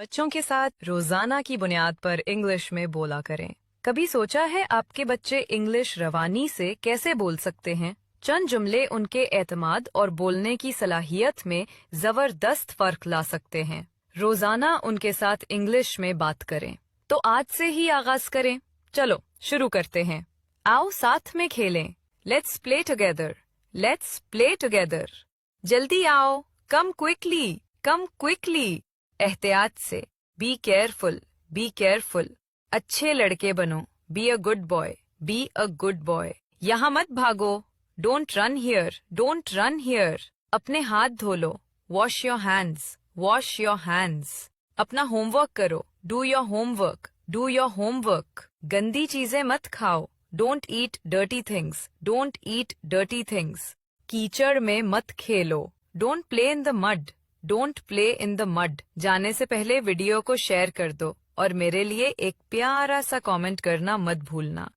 बच्चों के साथ रोजाना की बुनियाद पर इंग्लिश में बोला करें। कभी सोचा है आपके बच्चे इंग्लिश रवानी से कैसे बोल सकते हैं? चंद जुमले उनके एतमाद और बोलने की सलाहियत में जबरदस्त फर्क ला सकते हैं। रोजाना उनके साथ इंग्लिश में बात करें। तो आज से ही आगाज करें। चलो शुरू करते हैं। आओ साथ में खेलें। Let's play together. Let's play together. जल्दी आओ। Come quickly. Come quickly. एहतियात से। Be careful. Be careful. अच्छे लड़के बनो। Be a good boy. Be a good boy. यहाँ मत भागो। Don't run here. Don't run here. अपने हाथ धो लो। Wash your hands. Wash your hands. अपना होमवर्क करो। Do your homework. Do your homework. गंदी चीजें मत खाओ। Don't eat dirty things. Don't eat dirty things. कीचड़ में मत खेलो। Don't play in the mud. Don't play in the mud. जाने से पहले वीडियो को शेयर कर दो और मेरे लिए एक प्यारा सा कमेंट करना मत भूलना।